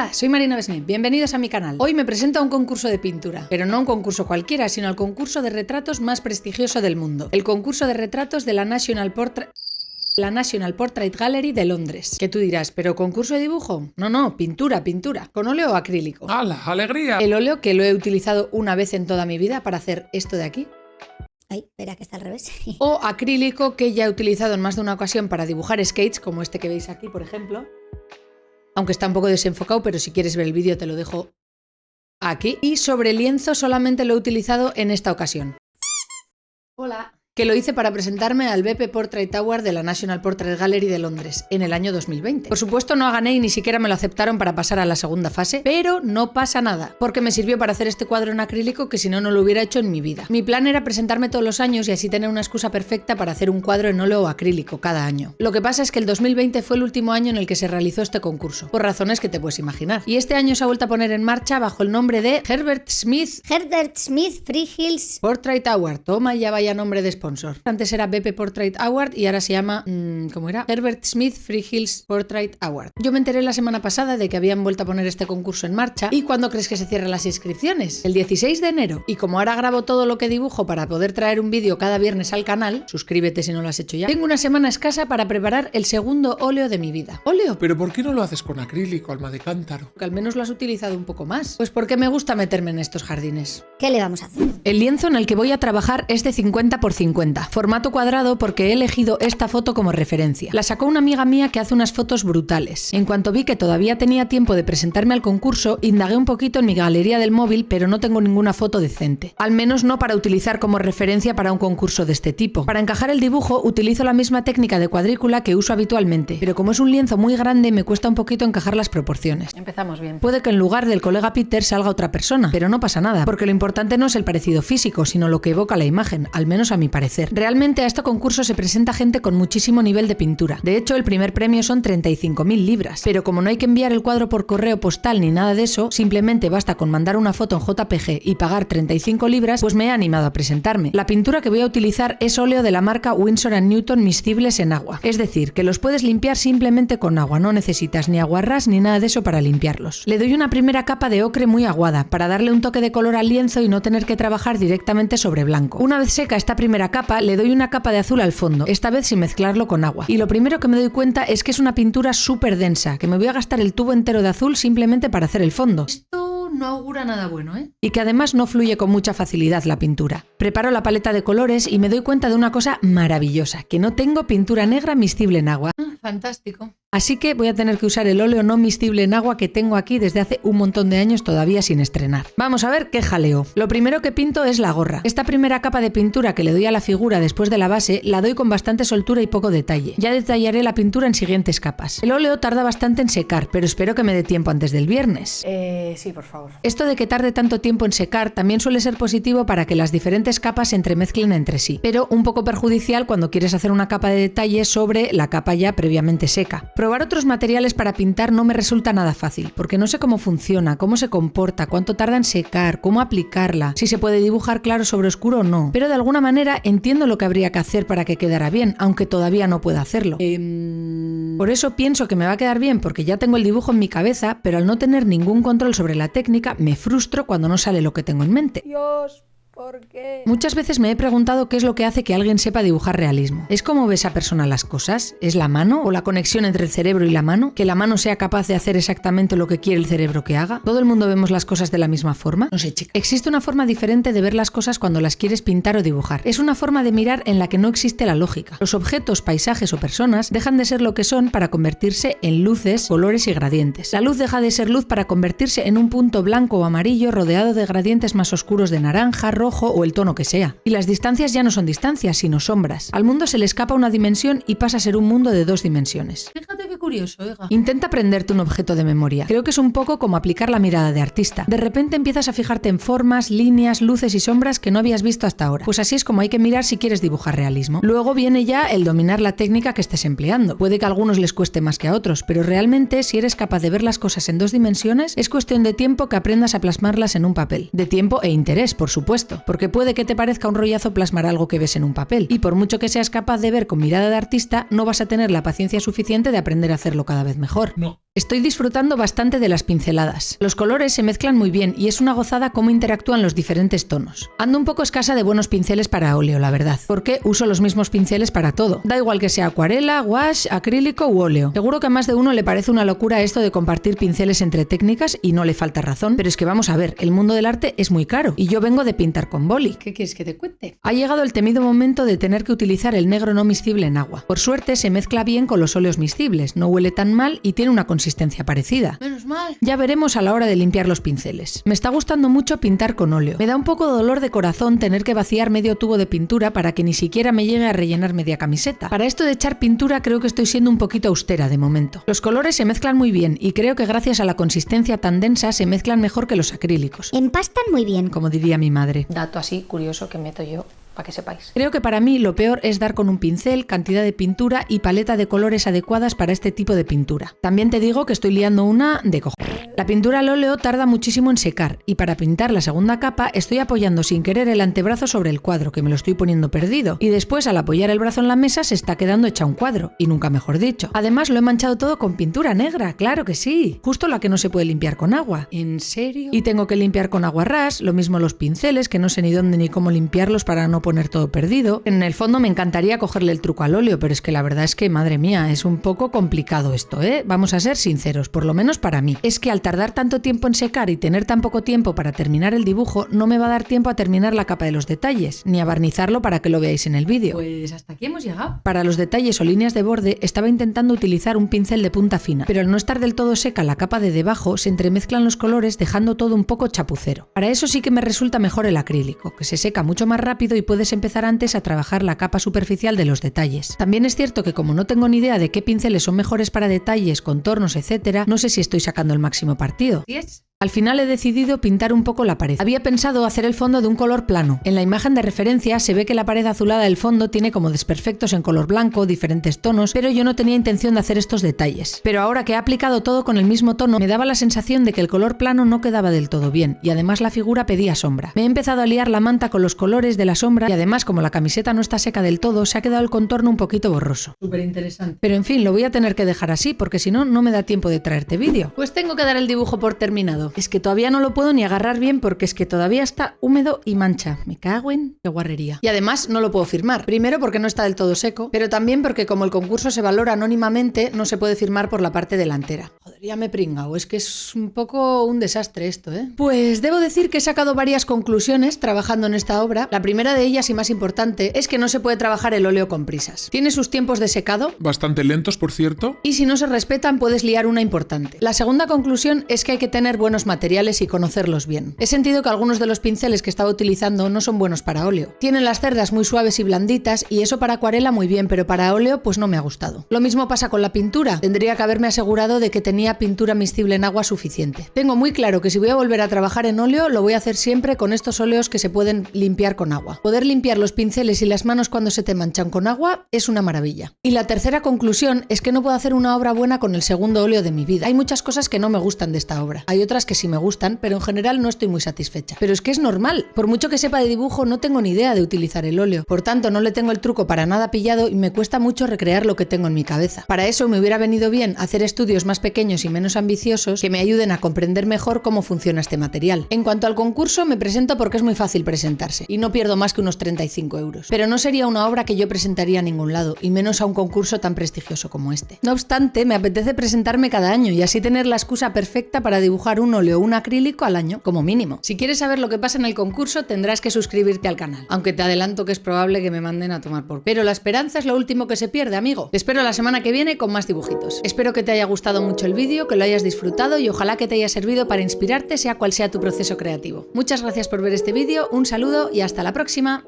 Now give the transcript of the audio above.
Hola, soy Marina Besné, bienvenidos a mi canal. Hoy me presento a un concurso de pintura, pero no un concurso cualquiera, sino al concurso de retratos más prestigioso del mundo, el concurso de retratos de la National Portrait Gallery de Londres. Que tú dirás, ¿pero concurso de dibujo? No, pintura, con óleo o acrílico. ¡Hala, alegría! El óleo, que lo he utilizado una vez en toda mi vida para hacer esto de aquí. Ay, espera que está al revés. O acrílico, que ya he utilizado en más de una ocasión para dibujar skates, como este que veis aquí, por ejemplo. Aunque está un poco desenfocado, pero si quieres ver el vídeo te lo dejo aquí. Y sobre lienzo solamente lo he utilizado en esta ocasión. Hola. Que lo hice para presentarme al BP Portrait Award de la National Portrait Gallery de Londres en el año 2020. Por supuesto no gané y ni siquiera me lo aceptaron para pasar a la segunda fase, pero no pasa nada, porque me sirvió para hacer este cuadro en acrílico que si no, no lo hubiera hecho en mi vida. Mi plan era presentarme todos los años y así tener una excusa perfecta para hacer un cuadro en óleo o acrílico cada año. Lo que pasa es que el 2020 fue el último año en el que se realizó este concurso, por razones que te puedes imaginar. Y este año se ha vuelto a poner en marcha bajo el nombre de Herbert Smith Freehills Portrait Award. Toma, ya vaya nombre de sponsor. Antes era BP Portrait Award y ahora se llama, ¿cómo era? Herbert Smith Freehills Portrait Award. Yo me enteré la semana pasada de que habían vuelto a poner este concurso en marcha. ¿Y cuándo crees que se cierran las inscripciones? El 16 de enero. Y como ahora grabo todo lo que dibujo para poder traer un vídeo cada viernes al canal, suscríbete si no lo has hecho ya, tengo una semana escasa para preparar el segundo óleo de mi vida. ¿Óleo? ¿Pero por qué no lo haces con acrílico, alma de cántaro? Que al menos lo has utilizado un poco más. Pues porque me gusta meterme en estos jardines. ¿Qué le vamos a hacer? El lienzo en el que voy a trabajar es de 50 por 50, formato cuadrado porque he elegido esta foto como referencia. La sacó una amiga mía que hace unas fotos brutales. En cuanto vi que todavía tenía tiempo de presentarme al concurso, indagué un poquito en mi galería del móvil, pero no tengo ninguna foto decente. Al menos no para utilizar como referencia para un concurso de este tipo. Para encajar el dibujo utilizo la misma técnica de cuadrícula que uso habitualmente, pero como es un lienzo muy grande me cuesta un poquito encajar las proporciones. Empezamos bien. Puede que en lugar del colega Peter salga otra persona, pero no pasa nada, porque lo importante no es el parecido físico, sino lo que evoca la imagen, al menos a mi parecer. Realmente a este concurso se presenta gente con muchísimo nivel de pintura. De hecho, el primer premio son 35.000 libras, pero como no hay que enviar el cuadro por correo postal ni nada de eso, simplemente basta con mandar una foto en JPG y pagar 35 libras, pues me he animado a presentarme. La pintura que voy a utilizar es óleo de la marca Winsor & Newton miscibles en agua, es decir, que los puedes limpiar simplemente con agua, no necesitas ni aguarrás ni nada de eso para limpiarlos. Le doy una primera capa de ocre muy aguada, para darle un toque de color al lienzo y no tener que trabajar directamente sobre blanco. Una vez seca esta primera capa, le doy una capa de azul al fondo, esta vez sin mezclarlo con agua. Y lo primero que me doy cuenta es que es una pintura súper densa, que me voy a gastar el tubo entero de azul simplemente para hacer el fondo. Esto no augura nada bueno, ¿eh? Y que además no fluye con mucha facilidad la pintura. Preparo la paleta de colores y me doy cuenta de una cosa maravillosa, que no tengo pintura negra miscible en agua. Fantástico. Así que voy a tener que usar el óleo no miscible en agua que tengo aquí desde hace un montón de años todavía sin estrenar. Vamos a ver qué jaleo. Lo primero que pinto es la gorra. Esta primera capa de pintura que le doy a la figura después de la base la doy con bastante soltura y poco detalle. Ya detallaré la pintura en siguientes capas. El óleo tarda bastante en secar, pero espero que me dé tiempo antes del viernes. Sí, por favor. Esto de que tarde tanto tiempo en secar también suele ser positivo para que las diferentes capas se entremezclen entre sí, pero un poco perjudicial cuando quieres hacer una capa de detalle sobre la capa ya previamente seca. Probar otros materiales para pintar no me resulta nada fácil, porque no sé cómo funciona, cómo se comporta, cuánto tarda en secar, cómo aplicarla, si se puede dibujar claro sobre oscuro o no, pero de alguna manera entiendo lo que habría que hacer para que quedara bien, aunque todavía no pueda hacerlo. Por eso pienso que me va a quedar bien porque ya tengo el dibujo en mi cabeza, pero al no tener ningún control sobre la técnica me frustro cuando no sale lo que tengo en mente. Dios, ¿por qué? Muchas veces me he preguntado qué es lo que hace que alguien sepa dibujar realismo. ¿Es cómo ve esa persona las cosas? ¿Es la mano o la conexión entre el cerebro y la mano? ¿Que la mano sea capaz de hacer exactamente lo que quiere el cerebro que haga? ¿Todo el mundo vemos las cosas de la misma forma? No sé, chica. Existe una forma diferente de ver las cosas cuando las quieres pintar o dibujar. Es una forma de mirar en la que no existe la lógica. Los objetos, paisajes o personas dejan de ser lo que son para convertirse en luces, colores y gradientes. La luz deja de ser luz para convertirse en un punto blanco o amarillo rodeado de gradientes más oscuros de naranja, rojo o el tono que sea. Y las distancias ya no son distancias, sino sombras. Al mundo se le escapa una dimensión y pasa a ser un mundo de dos dimensiones. Fíjate qué curioso, Ega. Intenta aprenderte un objeto de memoria. Creo que es un poco como aplicar la mirada de artista. De repente empiezas a fijarte en formas, líneas, luces y sombras que no habías visto hasta ahora. Pues así es como hay que mirar si quieres dibujar realismo. Luego viene ya el dominar la técnica que estés empleando. Puede que a algunos les cueste más que a otros, pero realmente si eres capaz de ver las cosas en dos dimensiones, es cuestión de tiempo que aprendas a plasmarlas en un papel. De tiempo e interés, por supuesto. peligroso, porque puede que te parezca un rollazo plasmar algo que ves en un papel, y por mucho que seas capaz de ver con mirada de artista, no vas a tener la paciencia suficiente de aprender a hacerlo cada vez mejor. No. Estoy disfrutando bastante de las pinceladas. Los colores se mezclan muy bien y es una gozada cómo interactúan los diferentes tonos. Ando un poco escasa de buenos pinceles para óleo, la verdad, porque uso los mismos pinceles para todo. Da igual que sea acuarela, gouache, acrílico u óleo. Seguro que a más de uno le parece una locura esto de compartir pinceles entre técnicas y no le falta razón, pero es que vamos a ver, el mundo del arte es muy caro y yo vengo de pintar con boli. ¿Qué quieres que te cuente? Ha llegado el temido momento de tener que utilizar el negro no miscible en agua. Por suerte se mezcla bien con los óleos miscibles, no huele tan mal y tiene una consistencia parecida. Menos mal. Ya veremos a la hora de limpiar los pinceles. Me está gustando mucho pintar con óleo. Me da un poco de dolor de corazón tener que vaciar medio tubo de pintura para que ni siquiera me llegue a rellenar media camiseta. Para esto de echar pintura creo que estoy siendo un poquito austera de momento. Los colores se mezclan muy bien y creo que gracias a la consistencia tan densa se mezclan mejor que los acrílicos, Empastan muy bien. como diría mi madre. Dato así curioso que meto yo para que sepáis. Creo que para mí lo peor es dar con un pincel, cantidad de pintura y paleta de colores adecuadas para este tipo de pintura. También te digo que estoy liando una de cojones. La pintura al óleo tarda muchísimo en secar y para pintar la segunda capa estoy apoyando sin querer el antebrazo sobre el cuadro, que me lo estoy poniendo perdido, y después al apoyar el brazo en la mesa se está quedando hecha un cuadro, y nunca mejor dicho. Además lo he manchado todo con pintura negra, claro que sí, justo la que no se puede limpiar con agua. ¿En serio? Y tengo que limpiar con agua ras, lo mismo los pinceles, que no sé ni dónde ni cómo limpiarlos para no poner todo perdido. En el fondo me encantaría cogerle el truco al óleo, pero es que la verdad es que, madre mía, es un poco complicado esto, ¿eh? Vamos a ser sinceros, por lo menos para mí. Es que al tardar tanto tiempo en secar y tener tan poco tiempo para terminar el dibujo, no me va a dar tiempo a terminar la capa de los detalles, ni a barnizarlo para que lo veáis en el vídeo. Pues hasta aquí hemos llegado. Para los detalles o líneas de borde estaba intentando utilizar un pincel de punta fina, pero al no estar del todo seca la capa de debajo se entremezclan los colores dejando todo un poco chapucero. Para eso sí que me resulta mejor el acrílico, que se seca mucho más rápido y puedes empezar antes a trabajar la capa superficial de los detalles. También es cierto que como no tengo ni idea de qué pinceles son mejores para detalles, contornos, etc., no sé si estoy sacando el máximo partido. ¿Sí es? Al final he decidido pintar un poco la pared. Había pensado hacer el fondo de un color plano. En la imagen de referencia se ve que la pared azulada del fondo tiene como desperfectos en color blanco, diferentes tonos, pero yo no tenía intención de hacer estos detalles. Pero ahora que he aplicado todo con el mismo tono, me daba la sensación de que el color plano no quedaba del todo bien, y además la figura pedía sombra. Me he empezado a liar la manta con los colores de la sombra, y además como la camiseta no está seca del todo, se ha quedado el contorno un poquito borroso. Súper interesante. Pero en fin, lo voy a tener que dejar así, porque si no, no me da tiempo de traerte vídeo. Pues tengo que dar el dibujo por terminado. Es que todavía no lo puedo ni agarrar bien porque es que todavía está húmedo y mancha. Me cago en qué guarrería. Y además no lo puedo firmar. Primero porque no está del todo seco, pero también porque como el concurso se valora anónimamente, no se puede firmar por la parte delantera. Joder, ya me he pringao. Es que es un poco un desastre esto, ¿eh? Pues debo decir que he sacado varias conclusiones trabajando en esta obra. La primera de ellas y más importante es que no se puede trabajar el óleo con prisas. Tiene sus tiempos de secado. Bastante lentos, por cierto. Y si no se respetan puedes liar una importante. La segunda conclusión es que hay que tener buenos materiales y conocerlos bien. He sentido que algunos de los pinceles que estaba utilizando no son buenos para óleo. Tienen las cerdas muy suaves y blanditas y eso para acuarela muy bien, pero para óleo pues no me ha gustado. Lo mismo pasa con la pintura. Tendría que haberme asegurado de que tenía pintura miscible en agua suficiente. Tengo muy claro que si voy a volver a trabajar en óleo lo voy a hacer siempre con estos óleos que se pueden limpiar con agua. Poder limpiar los pinceles y las manos cuando se te manchan con agua es una maravilla. Y la tercera conclusión es que no puedo hacer una obra buena con el segundo óleo de mi vida. Hay muchas cosas que no me gustan de esta obra. Hay otras que sí me gustan, pero en general no estoy muy satisfecha. Pero es que es normal. Por mucho que sepa de dibujo, no tengo ni idea de utilizar el óleo. Por tanto, no le tengo el truco para nada pillado y me cuesta mucho recrear lo que tengo en mi cabeza. Para eso me hubiera venido bien hacer estudios más pequeños y menos ambiciosos que me ayuden a comprender mejor cómo funciona este material. En cuanto al concurso, me presento porque es muy fácil presentarse y no pierdo más que unos 35 euros. Pero no sería una obra que yo presentaría a ningún lado, y menos a un concurso tan prestigioso como este. No obstante, me apetece presentarme cada año y así tener la excusa perfecta para dibujar un óleo o un acrílico al año, como mínimo. Si quieres saber lo que pasa en el concurso, tendrás que suscribirte al canal, aunque te adelanto que es probable que me manden a tomar por culo. Pero la esperanza es lo último que se pierde, amigo. Te espero la semana que viene con más dibujitos. Espero que te haya gustado mucho el vídeo, que lo hayas disfrutado y ojalá que te haya servido para inspirarte sea cual sea tu proceso creativo. Muchas gracias por ver este vídeo, un saludo y hasta la próxima.